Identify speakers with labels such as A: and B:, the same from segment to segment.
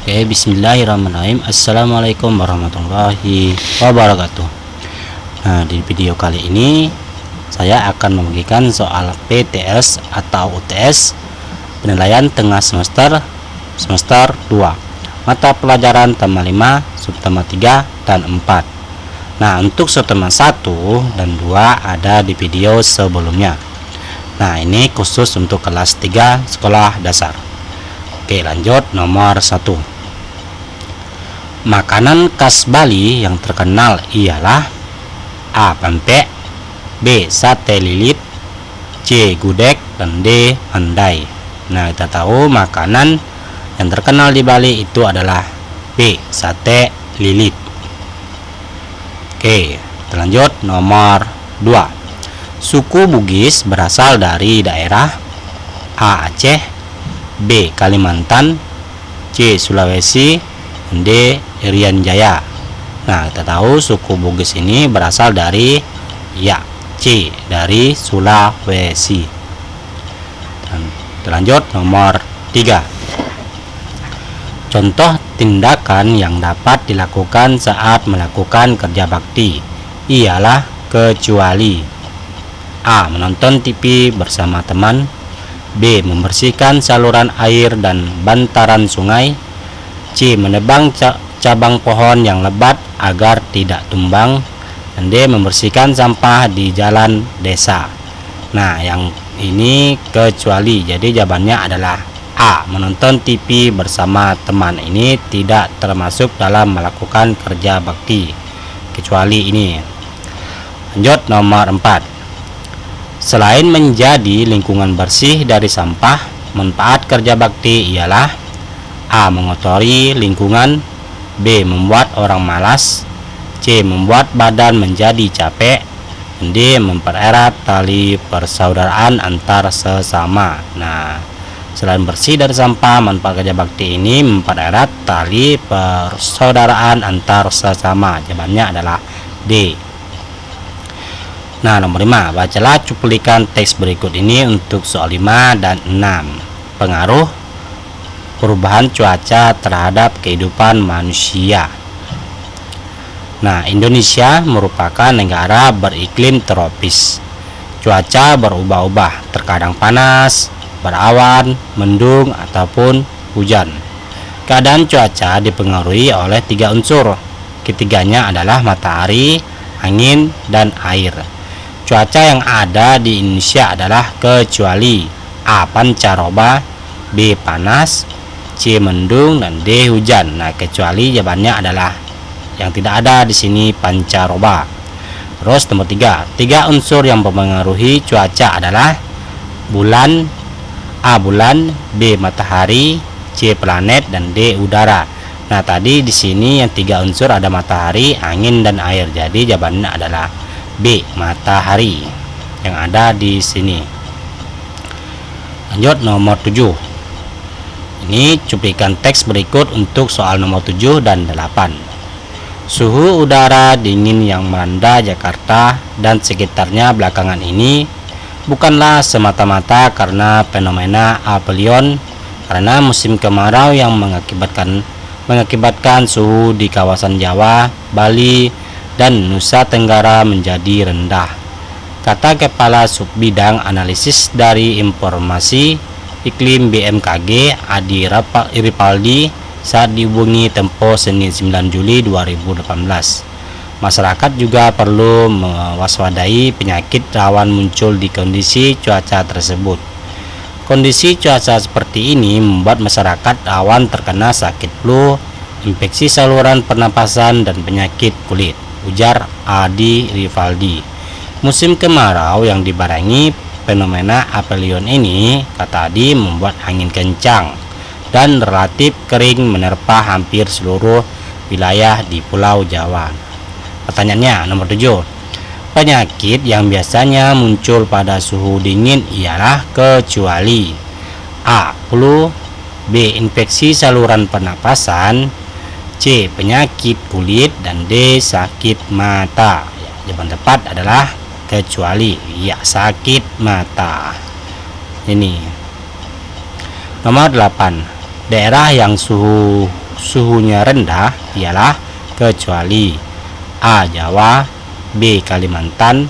A: Oke, bismillahirrahmanirrahim. Assalamualaikum warahmatullahi wabarakatuh. Nah, di video kali ini saya akan membagikan soal PTS atau UTS penilaian tengah semester 2, mata pelajaran tema 5, subtema 3 dan 4. Nah, untuk subtema 1 dan 2 ada di video sebelumnya. Nah, ini khusus untuk kelas 3 sekolah dasar. Oke, lanjut. Nomor 1. Makanan khas Bali yang terkenal ialah A. Pempek, B. Sate lilit, C. Gudeg, dan D. Andai. Nah, kita tahu makanan yang terkenal di Bali itu adalah B. Sate lilit. Oke, kita lanjut. Nomor 2. Suku Bugis berasal dari daerah A. Aceh, B. Kalimantan, C. Sulawesi, D. Irian Jaya. Nah, kita tahu suku Bugis ini berasal dari C. Dari Sulawesi. Dan lanjut. Nomor 3. Contoh tindakan yang dapat dilakukan saat melakukan kerja bakti ialah kecuali A. Menonton TV bersama teman, B. Membersihkan saluran air dan bantaran sungai, C. Menebang cabang pohon yang lebat agar tidak tumbang, dan D. Membersihkan sampah di jalan desa. Nah, yang ini kecuali, jadi jawabannya adalah A. Menonton TV bersama teman. Ini tidak termasuk dalam melakukan kerja bakti, kecuali ini. Lanjut. Nomor 4. Selain menjadi lingkungan bersih dari sampah, manfaat kerja bakti ialah A. Mengotori lingkungan, B. Membuat orang malas, C. Membuat badan menjadi capek, D. Mempererat tali persaudaraan antar sesama. Nah, selain bersih dari sampah, manfaat kerja bakti ini mempererat tali persaudaraan antar sesama. Jawabannya adalah D. Nah, nomor 5. Bacalah cuplikan teks berikut ini untuk soal 5 dan 6. Pengaruh perubahan cuaca terhadap kehidupan manusia. Nah, Indonesia merupakan negara beriklim tropis. Cuaca berubah-ubah, terkadang panas, berawan, mendung, ataupun hujan. Keadaan cuaca dipengaruhi oleh 3 unsur. Ketiganya adalah matahari, angin, dan air. Cuaca yang ada di Indonesia adalah kecuali A. Pancaroba, B. Panas, C. Mendung, dan D. Hujan. Nah, kecuali jawabannya adalah yang tidak ada di sini, pancaroba. Terus nomor 3. 3 unsur yang mempengaruhi cuaca adalah bulan, A. Bulan, B. Matahari, C. Planet, dan D. Udara. Nah, tadi di sini yang 3 unsur ada matahari, angin, dan air. Jadi jawabannya adalah B. Matahari yang ada di sini. Lanjut. Nomor 7. Ini cuplikan teks berikut untuk soal nomor 7 dan 8. Suhu udara dingin yang melanda Jakarta dan sekitarnya belakangan ini bukanlah semata-mata karena fenomena Aphelion, karena musim kemarau yang mengakibatkan suhu di kawasan Jawa, Bali, dan Nusa Tenggara menjadi rendah, kata Kepala Subbidang Analisis dari Informasi Iklim BMKG Adi Ripaldi saat dihubungi Tempo Senin 9 Juli 2018. Masyarakat juga perlu mewaspadai penyakit rawan muncul di kondisi cuaca tersebut. Kondisi cuaca seperti ini membuat masyarakat rawan terkena sakit flu, infeksi saluran pernapasan, dan penyakit kulit, ujar Adi Ripaldi. Musim kemarau yang dibarengi fenomena Aphelion ini, kata Adi, membuat angin kencang dan relatif kering menerpa hampir seluruh wilayah di Pulau Jawa. Pertanyaannya, nomor 7. Penyakit yang biasanya muncul pada suhu dingin ialah kecuali A. Flu, B. Infeksi saluran pernapasan, C. Penyakit kulit, dan D. Sakit mata. Jawaban tepat adalah kecuali sakit mata. Ini. Nomor 8. Daerah yang suhu suhunya rendah ialah kecuali A. Jawa, B. Kalimantan,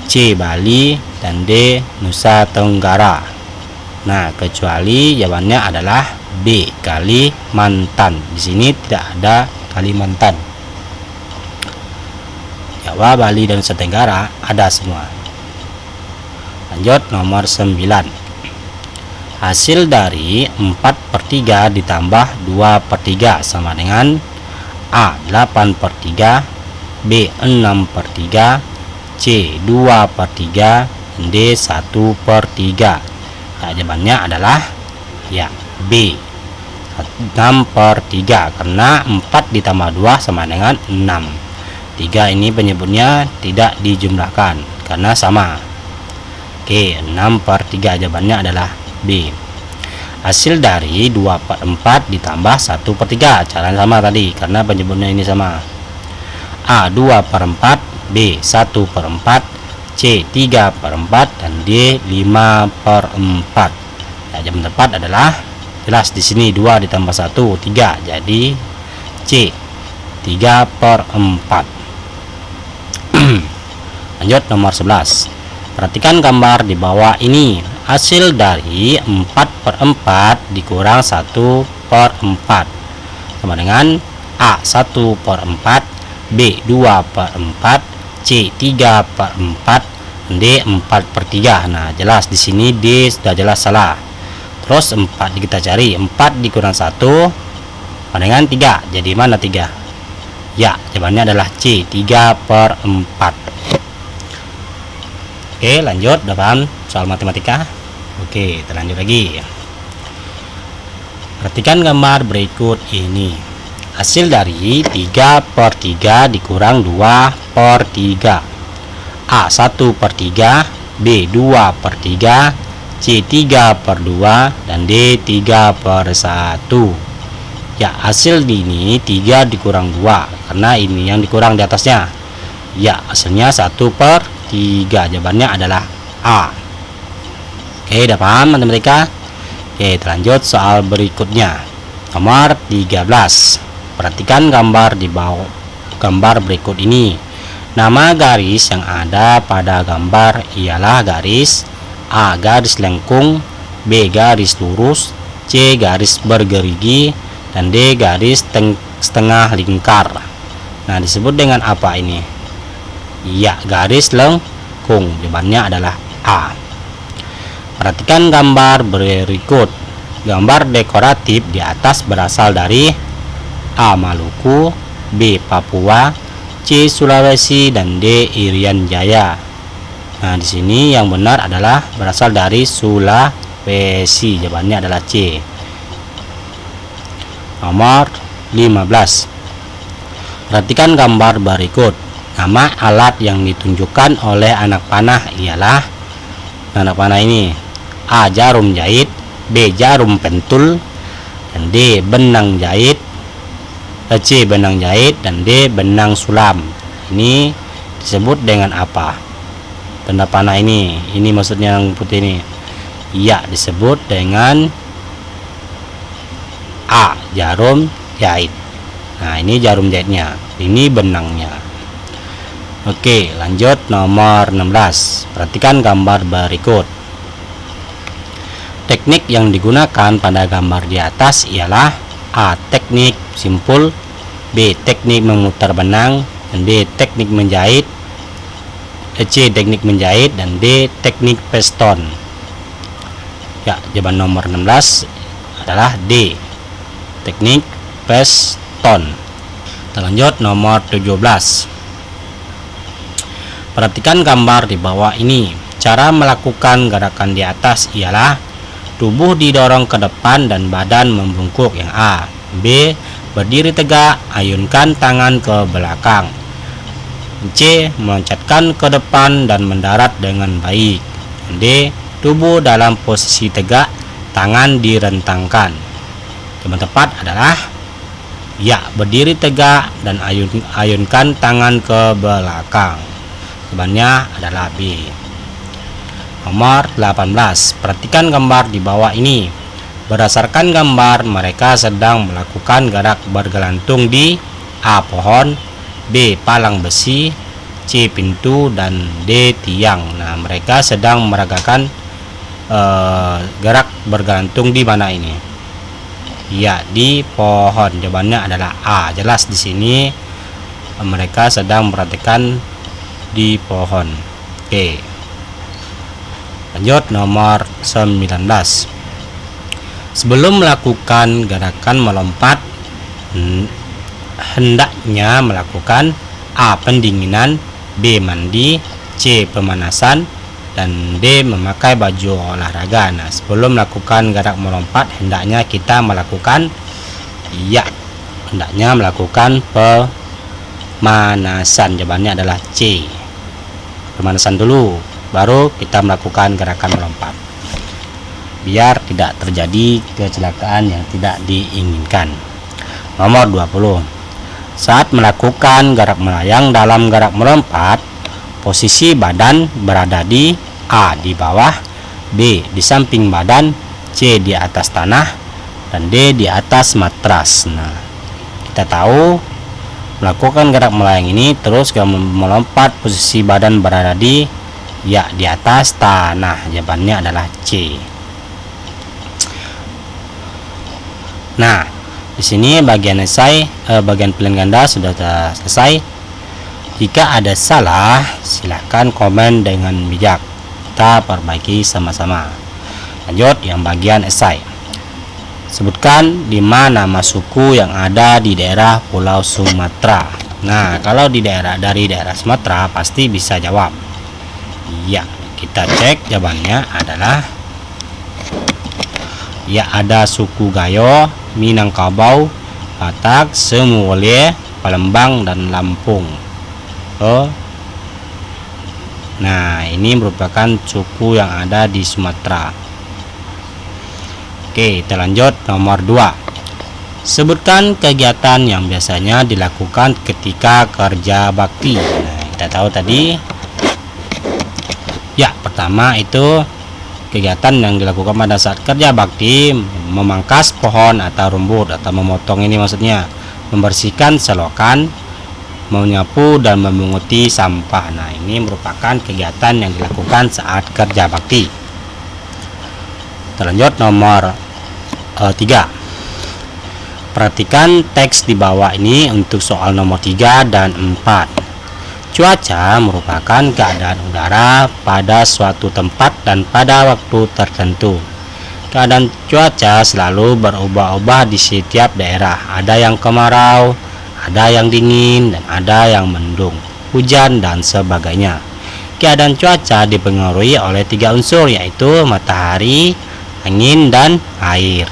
A: C. Bali, dan D. Nusa Tenggara. Nah, kecuali jawabannya adalah B. Kalimantan. Di sini tidak ada Kalimantan. Jawa, Bali, dan Nusa Tenggara ada semua. Lanjut nomor 9. Hasil dari 4/3 ditambah 2/3 sama dengan A. 8/3, B. 6/3, C. 2/3, D. 1/3. Nah, jawabannya adalah ya B. 6/3 karena 4 ditambah 2 sama dengan 6. 3 ini penyebutnya tidak dijumlahkan karena sama. Oke, 6/3 jawabannya adalah B. Hasil dari 2/4 ditambah 1/3, cara sama tadi karena penyebutnya ini sama. A. 2/4, B. 1/4, C. 3/4, dan D. 5/4. Nah, jawaban tepat adalah jelas di sini 2 ditambah 1 3, jadi C. 3/4. Lanjut nomor 11. Perhatikan gambar di bawah ini. Hasil dari 4/4 dikurang 1/4 sama dengan A. 1/4, B. 2/4, C. 3/4, D. 4/3. Nah, jelas di sini D sudah jelas salah. Terus 4 kita cari, 4 dikurang 1 sama dengan 3. Jadi mana 3? Ya, jawabannya adalah C. 3/4. Oke, lanjut dalam soal matematika. Oke, kita lanjut lagi. Perhatikan gambar berikut ini. Hasil dari 3/3 dikurang 2/3. A. 1/3, B. 2/3, C. 3/2, dan D. 3/1. Ya, hasil ini 3 dikurang 2 karena ini yang dikurang di atasnya. Ya, hasilnya 1/3. Jawabannya adalah A. Oke, udah paham matematika? Oke, lanjut soal berikutnya. Nomor 13. Perhatikan gambar di bawah gambar berikut ini. Nama garis yang ada pada gambar ialah garis A. Garis lengkung, B. Garis lurus, C. Garis bergerigi, dan D. Garis setengah lingkar. Nah, disebut dengan apa ini? Ya, garis lengkung. Jawabannya adalah A. Perhatikan gambar berikut. Gambar dekoratif di atas berasal dari A. Maluku, B. Papua, C. Sulawesi, dan D. Irian Jaya. Nah, di sini yang benar adalah berasal dari Sulawesi. Jawabannya adalah C. Nomor 15. Perhatikan gambar berikut. Nama alat yang ditunjukkan oleh anak panah ialah anak panah ini. A. Jarum jahit, B. Jarum pentul, dan D. Benang jahit, C. Benang jahit, dan D. Benang sulam. Ini disebut dengan apa? Benda panah ini maksudnya yang putih ini. Ya, disebut dengan A. Jarum jahit. Nah, ini jarum jahitnya, ini benangnya. Oke, lanjut nomor 16. Perhatikan gambar berikut. Teknik yang digunakan pada gambar di atas ialah A. Teknik simpul, B. Teknik memutar benang, dan D. Teknik menjahit, C. Teknik menjahit, dan D. Teknik piston. Ya, jawaban nomor 16 adalah D. Teknik piston. Kita lanjut nomor 17. Perhatikan gambar di bawah ini. Cara melakukan gerakan di atas ialah tubuh didorong ke depan dan badan membungkuk yang A. B. Berdiri tegak, ayunkan tangan ke belakang. C. Meloncatkan ke depan dan mendarat dengan baik. D. Tubuh dalam posisi tegak, tangan direntangkan. Jawaban tepat adalah ya, berdiri tegak dan ayunkan tangan ke belakang. Jawabannya adalah B. Nomor 18. Perhatikan gambar di bawah ini. Berdasarkan gambar, mereka sedang melakukan gerak bergelantung di A. Pohon, B. Palang besi, C. Pintu, dan D. Tiang. Nah, mereka sedang meragakan gerak bergelantung di mana ini? Ya, di pohon. Jawabannya adalah A. Jelas di sini mereka sedang memperhatikan di pohon. Oke. Lanjut nomor 19. Sebelum melakukan gerakan melompat, hendaknya melakukan A. Pendinginan, B. Mandi, C. Pemanasan, dan D. Memakai baju olahraga. Nah, sebelum melakukan gerak melompat, hendaknya kita melakukan hendaknya melakukan pemanasan. Jawabannya adalah C. Pemanasan dulu, baru kita melakukan gerakan melompat, biar tidak terjadi kecelakaan yang tidak diinginkan. Nomor 20. Saat melakukan gerak melayang dalam gerak melompat, posisi badan berada di A. Di bawah, B. Di samping badan, C. Di atas tanah, dan D. Di atas matras. Nah, kita tahu melakukan gerak melayang ini terus melompat, posisi badan berada di atas tanah. Jawabannya adalah C. Nah, di sini bagian esai, bagian pilihan ganda sudah selesai. Jika ada salah, silahkan komen dengan bijak. Kita perbaiki sama-sama. Lanjut yang bagian esai. Sebutkan 5 nama suku yang ada di daerah Pulau Sumatera. Nah, kalau dari daerah Sumatera pasti bisa jawab. Ya, kita cek jawabannya adalah ada suku Gayo, Minangkabau, Batak, Semuole, Palembang, dan Lampung. Nah, ini merupakan suku yang ada di Sumatera. Oke, kita lanjut nomor 2. Sebutkan kegiatan yang biasanya dilakukan ketika kerja bakti. Nah, kita tahu tadi pertama itu kegiatan yang dilakukan pada saat kerja bakti, memangkas pohon atau rumput, atau memotong ini maksudnya, membersihkan selokan, menyapu, dan memunguti sampah. Nah, ini merupakan kegiatan yang dilakukan saat kerja bakti. Lanjut nomor 3. Perhatikan teks di bawah ini untuk soal nomor 3 dan 4. Cuaca merupakan keadaan udara pada suatu tempat dan pada waktu tertentu. Keadaan cuaca selalu berubah-ubah di setiap daerah. Ada yang kemarau, ada yang dingin, dan ada yang mendung, hujan, dan sebagainya. Keadaan cuaca dipengaruhi oleh 3 unsur, yaitu matahari, angin, dan air.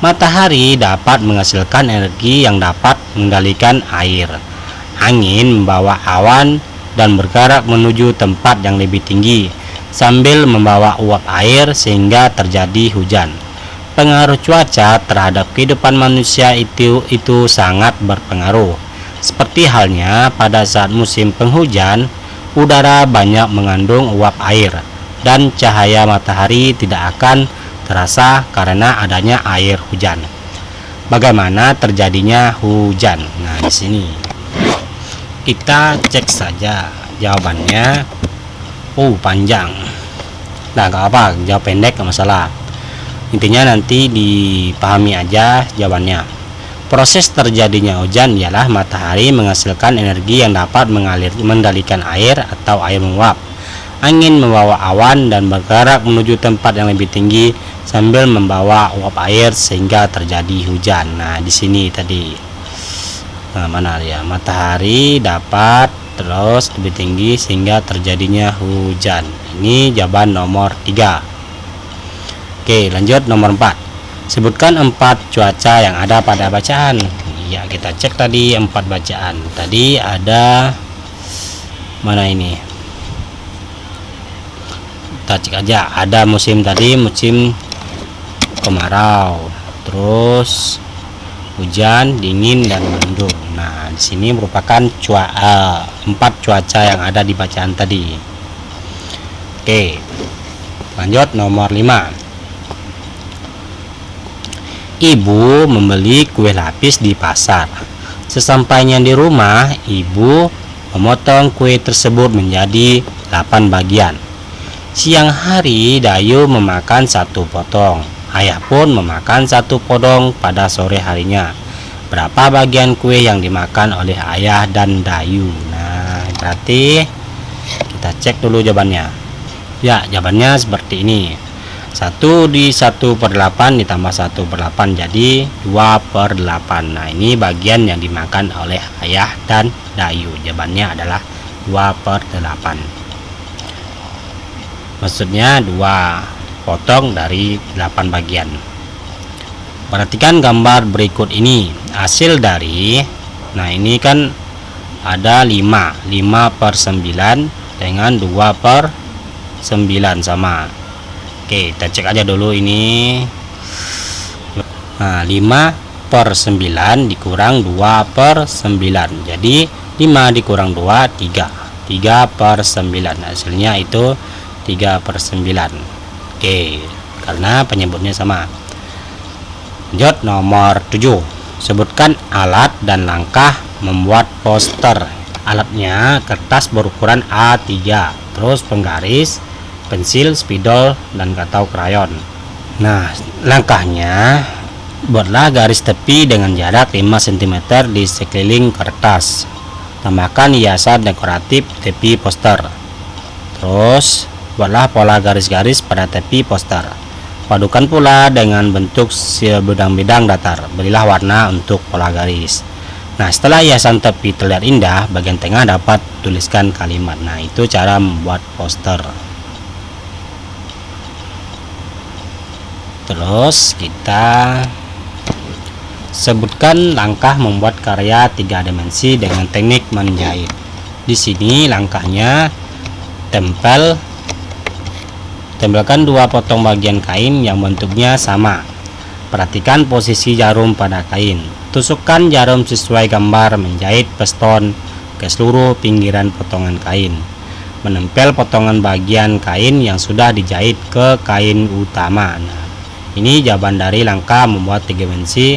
A: Matahari dapat menghasilkan energi yang dapat mengendalikan air. Angin membawa awan dan bergerak menuju tempat yang lebih tinggi sambil membawa uap air sehingga terjadi hujan. Pengaruh cuaca terhadap kehidupan manusia itu sangat berpengaruh. Seperti halnya pada saat musim penghujan, udara banyak mengandung uap air dan cahaya matahari tidak akan terasa karena adanya air hujan. Bagaimana terjadinya hujan? Nah, di sini kita cek saja jawabannya. Panjang. Nah, gak apa, jawab pendek gak masalah. Intinya nanti dipahami aja jawabannya. Proses terjadinya hujan ialah matahari menghasilkan energi yang dapat mengendalikan air atau air menguap. Angin membawa awan dan bergerak menuju tempat yang lebih tinggi sambil membawa uap air sehingga terjadi hujan. Nah, di sini tadi mana ya, matahari dapat terus lebih tinggi sehingga terjadinya hujan. Ini jawaban nomor 3. Oke, lanjut nomor 4. Sebutkan 4 cuaca yang ada pada bacaan. Ya, kita cek tadi 4 bacaan. Tadi ada mana ini? Kita cek aja. Ada musim tadi, musim kemarau, terus hujan, dingin, dan mendung. Nah, di sini merupakan 4 cuaca yang ada di bacaan tadi. Oke, lanjut nomor 5. Ibu membeli kue lapis di pasar. Sesampainya di rumah, ibu memotong kue tersebut menjadi 8 bagian. Siang hari, Dayu memakan 1 potong. Ayah pun memakan 1 potong pada sore harinya. Berapa bagian kue yang dimakan oleh ayah dan Dayu? Nah, berarti kita cek dulu jawabannya. Ya, jawabannya seperti ini. 1 di 1/8 ditambah 1/8 jadi 2/8. Nah, ini bagian yang dimakan oleh ayah dan Dayu. Jawabannya adalah 2/8. Maksudnya 2 potong dari 8 bagian. Perhatikan gambar berikut ini. Hasil dari, nah ini kan ada 5/9 dengan 2/9 sama. Oke, kita cek aja dulu ini. Nah, 5/9 dikurang 2/9. Jadi 5 dikurang 2, 3. 3/9. Hasilnya itu 3/9. Oke, karena penyebutnya sama. Lanjut nomor 7. Sebutkan alat dan langkah membuat poster. Alatnya kertas berukuran A3, terus penggaris, pensil, spidol, dan atau krayon. Nah, langkahnya, buatlah garis tepi dengan jarak 5 cm di sekeliling kertas. Tambahkan hiasan dekoratif tepi poster. Terus, buatlah pola garis-garis pada tepi poster. Padukan pula dengan bentuk sebidang-bidang datar. Berilah warna untuk pola garis. Nah, setelah hiasan tepi terlihat indah, bagian tengah dapat tuliskan kalimat. Nah, itu cara membuat poster. Terus kita sebutkan langkah membuat karya 3 dimensi dengan teknik menjahit. Di sini langkahnya tempelkan 2 potong bagian kain yang bentuknya sama. Perhatikan posisi jarum pada kain. Tusukkan jarum sesuai gambar menjahit piston ke seluruh pinggiran potongan kain. Menempel potongan bagian kain yang sudah dijahit ke kain utama. Nah, ini jawaban dari langkah membuat 3 dimensi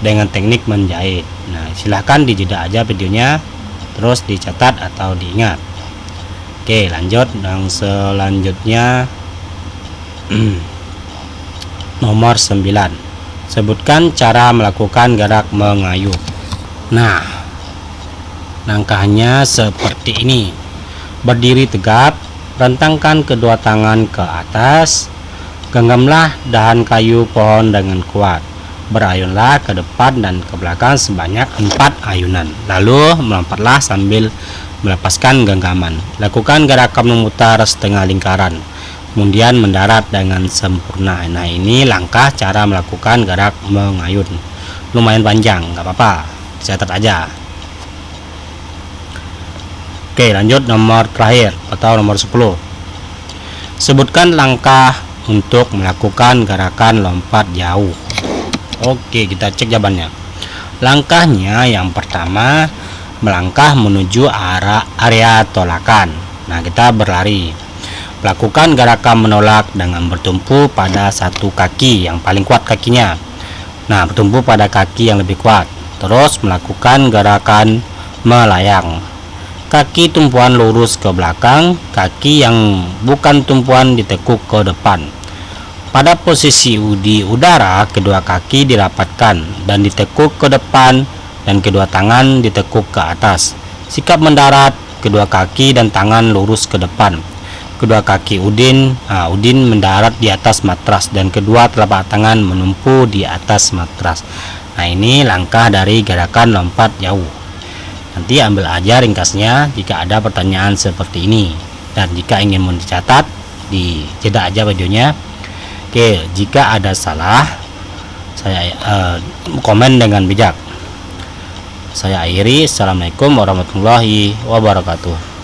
A: dengan teknik menjahit. Nah, silahkan dijeda aja videonya, terus dicatat atau diingat. Oke, lanjut yang selanjutnya. Nomor 9. Sebutkan cara melakukan gerak mengayuh. Nah, langkahnya seperti ini. Berdiri tegap, rentangkan kedua tangan ke atas. Genggamlah dahan kayu pohon dengan kuat. Berayunlah ke depan dan ke belakang sebanyak 4 ayunan. Lalu melompatlah sambil melepaskan genggaman. Lakukan gerakan memutar setengah lingkaran, kemudian mendarat dengan sempurna. Nah, ini langkah cara melakukan gerak mengayun. Lumayan panjang, nggak apa-apa, catat aja. Oke, lanjut nomor terakhir atau nomor 10. Sebutkan langkah untuk melakukan gerakan lompat jauh. Oke, kita cek jawabannya. Langkahnya yang pertama, melangkah menuju area tolakan. Nah, kita berlari. Lakukan gerakan menolak dengan bertumpu pada satu kaki yang paling kuat kakinya. Nah, bertumpu pada kaki yang lebih kuat. Terus melakukan gerakan melayang. Kaki tumpuan lurus ke belakang, kaki yang bukan tumpuan ditekuk ke depan. Pada posisi di udara, kedua kaki dirapatkan dan ditekuk ke depan dan kedua tangan ditekuk ke atas. Sikap mendarat, kedua kaki dan tangan lurus ke depan. Kedua kaki Udin mendarat di atas matras dan kedua telapak tangan menumpu di atas matras. Nah, ini langkah dari gerakan lompat jauh. Nanti ambil aja ringkasnya jika ada pertanyaan seperti ini. Dan jika ingin mencatat, dijeda aja videonya. Oke, jika ada salah, saya komen dengan bijak. Saya akhiri. Assalamualaikum warahmatullahi wabarakatuh.